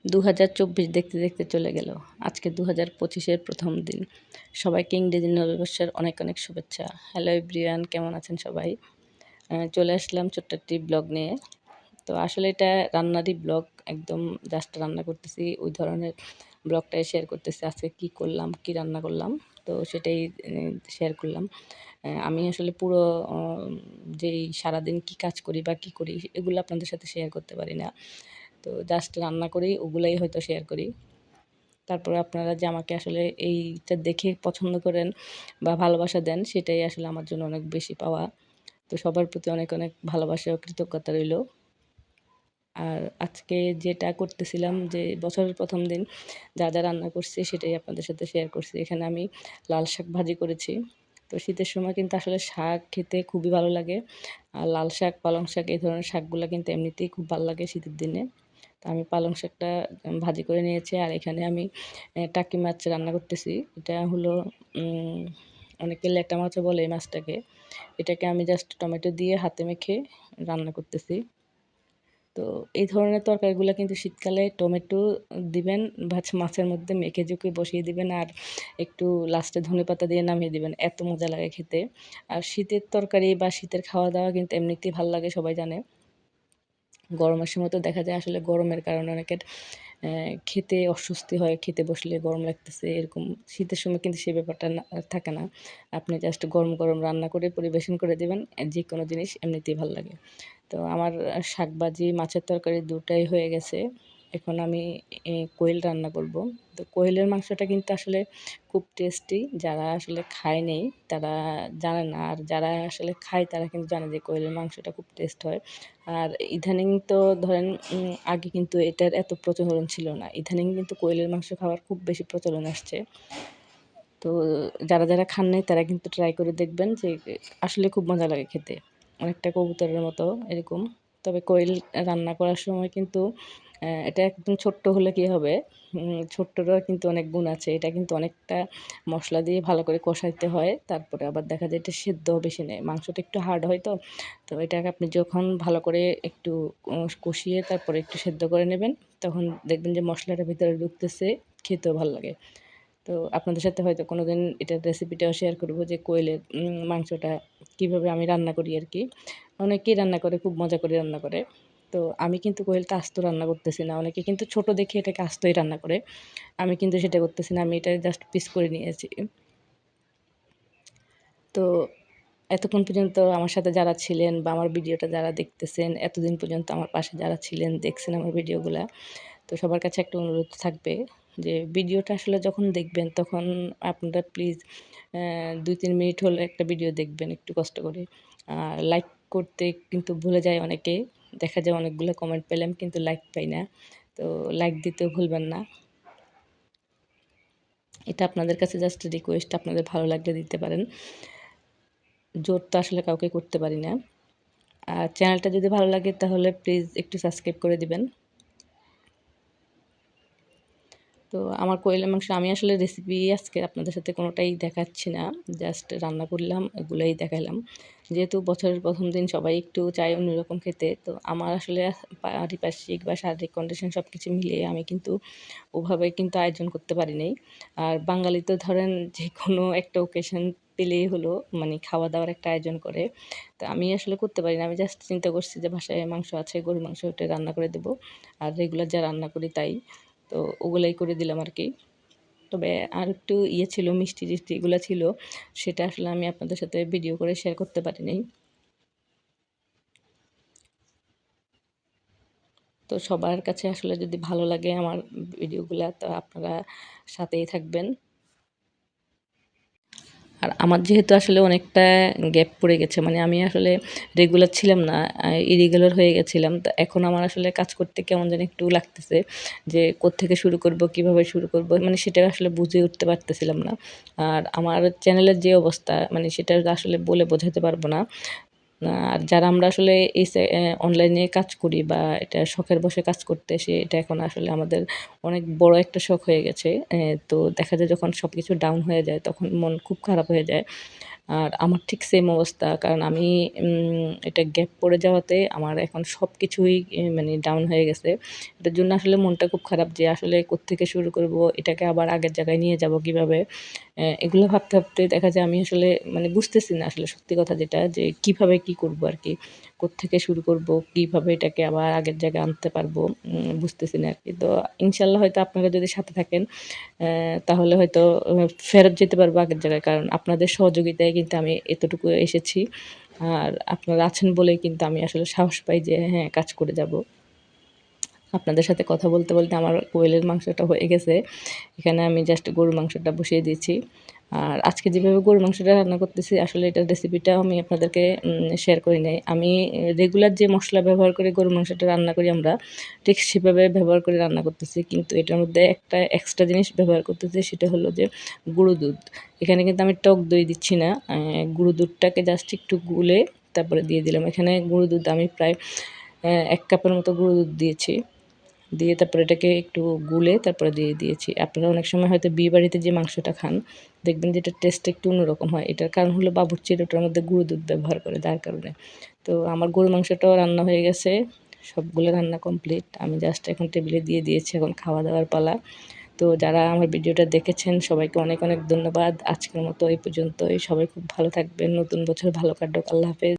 2024 দেখতে দেখতে চলে গেল। আজকে 2025-এর প্রথম দিন। সবাইকে ইংরেজি নববর্ষের অনেক অনেক শুভেচ্ছা। হ্যালো এভরিওয়ান, কেমন আছেন সবাই? চলে আসলাম ছোট্ট একটি ব্লগ নিয়ে। তো আসলে এটা রান্নারই ব্লগ, একদম জাস্ট রান্না করতেছি ওই ধরনের ব্লগটাই শেয়ার করতেছি। আজকে কি করলাম, কি রান্না করলাম, তো সেটাই শেয়ার করলাম। আমি আসলে পুরো যেই সারাদিন কি কাজ করি বা কি করি এগুলো আপনাদের সাথে শেয়ার করতে পারি না। তো জাস্ট রান্না করি, ওগুলাই হয়তো শেয়ার করি। তারপরে আপনারা যে আমাকে আসলে এইটা দেখে পছন্দ করেন বা ভালোবাসা দেন, সেটাই আসলে আমার জন্য অনেক বেশি পাওয়া। তো সবার প্রতি অনেক অনেক ভালোবাসা ও কৃতজ্ঞতা রইল। আর আজকে যেটা করতেছিলাম, যে বছরের প্রথম দিন যা যা রান্না করছি সেটাই আপনাদের সাথে শেয়ার করছি। এখানে আমি লাল শাক ভাজি করেছি। তো শীতের সময় কিন্তু আসলে শাক খেতে খুবই ভালো লাগে। আর লাল শাক, পালং শাক এই ধরনের শাকগুলো কিন্তু এমনিতেই খুব ভালো লাগে শীতের দিনে। তো আমি পালং শাকটা ভাজি করে নিয়েছি। আর এখানে আমি টাকি মাছ রান্না করতেছি। এটা হলো অনেকে ল্যাটা মাছও বলে এই মাছটাকে। এটাকে আমি জাস্ট টমেটো দিয়ে হাতে মেখে রান্না করতেছি। তো এই ধরনের তরকারিগুলো কিন্তু শীতকালে টমেটো দিবেন মাছের মধ্যে মেখে ঝুঁকে বসিয়ে দিবেন, আর একটু লাস্টে ধনেপাতা দিয়ে নামিয়ে দিবেন। এত মজা লাগে খেতে। আর শীতের তরকারি বা শীতের খাওয়া দাওয়া কিন্তু এমনিতেই ভাল লাগে, সবাই জানে। গরমের সময় তো দেখা যায় আসলে গরমের কারণে অনেকের খেতে অস্বস্তি হয়, খেতে বসলে গরম লাগতেছে এরকম। শীতের সময় কিন্তু সেই ব্যাপারটা থাকে না। আপনি জাস্ট গরম গরম রান্না করে পরিবেশন করে দেবেন, যে কোনো জিনিস এমনিতেই ভালো লাগে। তো আমার শাকভাজি, মাছের তরকারি দুটাই হয়ে গেছে। এখন আমি কোয়েল রান্না করব। তো কোয়েলের মাংসটা কিন্তু আসলে খুব টেস্টি। যারা আসলে খায় নাই তারা জানে না, আর যারা আসলে খায় তারা কিন্তু জানে যে কোয়েলের মাংসটা খুব টেস্ট হয়। আর ইদানিং তো ধরেন আগে কিন্তু এটার এত প্রচলন ছিল না। ইদানিং কিন্তু কোয়েলের মাংস খাওয়ার খুব বেশি প্রচলন আসছে। তো যারা যারা খান নাই তারা কিন্তু ট্রাই করে দেখবেন, যে আসলে খুব মজা লাগে খেতে, অনেকটা কবুতরের মতো এরকম। তবে কোয়েল রান্না করার সময় কিন্তু এটা একদম ছোট্ট হলে কী হবে, ছোট্টটার কিন্তু অনেক গুণ আছে। এটা কিন্তু অনেকটা মশলা দিয়ে ভালো করে কষাইতে হয়। তারপরে আবার দেখা যায় এটা সেদ্ধও বেশি নেয়, মাংসটা একটু হার্ড হয়। তো তো এটাকে আপনি যখন ভালো করে একটু কষিয়ে তারপরে একটু সেদ্ধ করে নেবেন, তখন দেখবেন যে মশলাটা ভিতরে ঢুকতেছে, খেতেও ভালো লাগে। তো আপনাদের সাথে হয়তো কোনোদিন এটার রেসিপিটাও শেয়ার করব, যে কোয়েলের মাংসটা কীভাবে আমি রান্না করি আর কি। অনেকেই রান্না করে, খুব মজা করে রান্না করে। তো আমি কিন্তু কোয়েলটা আস্ত রান্না করতেছি না। অনেকে কিন্তু ছোট দেখে এটাকে আস্তই রান্না করে। আমি কিন্তু সেটা করতেছি না। আমি এটা জাস্ট পিস করে নিয়েছি। তো এতক্ষণ পর্যন্ত আমার সাথে যারা ছিলেন বা আমার ভিডিওটা যারা দেখতেছেন, এতদিন পর্যন্ত আমার পাশে যারা ছিলেন, দেখছেন আমার ভিডিওগুলা, তো সবার কাছে একটা অনুরোধ থাকবে, যে ভিডিওটা আসলে যখন দেখবেন তখন আপনারা প্লিজ ২-৩ মিনিট হলে একটা ভিডিও দেখবেন একটু কষ্ট করে। আর লাইক করতে কিন্তু ভুলে যায় অনেকে। দেখা যায় অনেকগুলো কমেন্ট পেলাম কিন্তু লাইক পাই না। তো লাইক দিতেও ভুলবেন না। এটা আপনাদের কাছে জাস্ট রিকোয়েস্ট, আপনাদের ভালো লাগলে দিতে পারেন। জোর তো আসলে কাউকে করতে পারি না। আর চ্যানেলটা যদি ভালো লাগে তাহলে প্লিজ একটু সাবস্ক্রাইব করে দিবেন। তো আমার কোয়েলের মাংস আমি আসলে রেসিপি আজকে আপনাদের সাথে কোনোটাই দেখাচ্ছি না। জাস্ট রান্না করলাম, এগুলাই দেখাইলাম। যেহেতু বছরের প্রথম দিন সবাই একটু চায় অন্যরকম খেতে। তো আমার আসলে পারিপার্শ্বিক বা শারীরিক কন্ডিশন সবকিছু মিলিয়ে আমি কিন্তু ওভাবে কিন্তু আয়োজন করতে পারি নাই। আর বাঙালি তো ধরেন যেকোনো একটা অকেশন পেলেই হলো, মানে খাওয়া-দাওয়ার একটা আয়োজন করে। তো আমি আসলে করতে পারি না। আমি জাস্ট চিন্তা করছি যে বাসায় মাংস আছে, গরুর মাংস, ওটা রান্না করে দেবো। আর রেগুলার যা রান্না করি তাই। তো ওগুলাই করে দিলাম আরকি। তবে আরেকটু ছিল, মিষ্টি-টিষ্টি এগুলা ছিল। সেটা আসলে আমি আপনাদের সাথে ভিডিও করে শেয়ার করতে পারি নাই। তো সবার কাছে আসলে যদি ভালো লাগে আমার ভিডিওগুলা, তো আপনারা সাথেই থাকবেন। আর আমার যেহেতু আসলে অনেকটা গ্যাপ পড়ে গেছে, মানে আমি আসলে রেগুলার ছিলাম না, ইরেগুলার হয়ে গেছিলাম। তো এখন আমার আসলে কাজ করতে কেমন জানি একটু লাগতেছে, যে কোত্থেকে শুরু করব, কিভাবে শুরু করব, মানে সেটা আসলে বুঝে উঠতে পারতেছিলাম না। আর আমার চ্যানেলের যে অবস্থা, মানে সেটা আসলে বলে বোঝাতে পারব না। আর যারা আমরা আসলে এই অনলাইনে কাজ করি বা এটা শখের বশে কাজ করতে এটা এখন আসলে আমাদের অনেক বড় একটা শখ হয়ে গেছে। তো দেখা যায় যখন সবকিছু ডাউন হয়ে যায় তখন মন খুব খারাপ হয়ে যায়। আর আমার ঠিক সেম অবস্থা, কারণ আমি এটা গ্যাপ পড়ে যাওয়াতে আমার এখন সব কিছুই মানে ডাউন হয়ে গেছে। এটার জন্য আসলে মনটা খুব খারাপ যে আসলে কোত্থেকে শুরু করব, এটাকে আবার আগের জায়গায় নিয়ে যাব কিভাবে? এগুলো ভাবতে, ভাবতে দেখা যায় আমি আসলে মানে বুঝতেছি না আসলে সত্যি কথা যেটা, যে কিভাবে কি করব আরকি। কোত্থেকে শুরু করব, কিভাবে এটাকে আবার আগের জায়গায় আনতে পারবো বুঝতেছি না আরকি। তো ইনশাআল্লাহ হয়তো আপনারা যদি সাথে থাকেন তাহলে হয়তো ফেরত যেতে পারবো আগের জায়গায়। কারণ আপনাদের সহযোগিতায় কিন্তু আমি এতটুকু এসেছি। আর আপনারা আছেন বলেই কিন্তু আমি আসলে সাহস পাই যে হ্যাঁ, কাজ করে যাবো। আপনাদের সাথে কথা বলতে, বলতে আমার কোয়েলের মাংসটা হয়ে গেছে। এখানে আমি জাস্ট গরুর মাংসটা বসিয়ে দিয়েছি। আর আজকে যেভাবে গরুর মাংসটা রান্না করতেছি আসলে এটার রেসিপিটাও আমি আপনাদেরকে শেয়ার করি নাই। আমি রেগুলার যে মসলা ব্যবহার করে গরুর মাংসটা রান্না করি আমরা, ঠিক সেভাবে ব্যবহার করে রান্না করতেছি। কিন্তু এটার মধ্যে একটা এক্সট্রা জিনিস ব্যবহার করতেছি, সেটা হলো যে গুঁড়ো দুধ। এখানে কিন্তু আমি টক দই দিচ্ছি না। গুঁড়ো দুধটাকে জাস্ট একটু গুলে তারপরে দিয়ে দিলাম। এখানে গুঁড়ো দুধ আমি প্রায় ১ কাপের মতো গুঁড়ো দুধ দিয়েছি। দিয়ে তারপরে এটাকে একটু গুলে তারপরে দিয়ে দিয়েছি। আপনারা অনেক সময় হয়তো বিয়েবাড়িতে যে মাংসটা খান, দেখবেন যে এটার টেস্টটা একটু অন্যরকম হয়। এটার কারণ হলো বাবুর্চিরা ওটার মধ্যে গুঁড়ো দুধ ব্যবহার করে, যার কারণে। তো আমার গরুর মাংসটাও রান্না হয়ে গেছে। সবগুলো রান্না কমপ্লিট। আমি জাস্ট এখন টেবিলে দিয়ে দিয়েছি। এখন খাওয়া-দাওয়ার পালা। তো যারা আমার ভিডিওটা দেখেছেন সবাইকে অনেক, অনেক ধন্যবাদ। আজকের মতো এই পর্যন্তই। সবাই খুব ভালো থাকবেন। নতুন বছর ভালো কাটুক। আল্লাহ হাফেজ।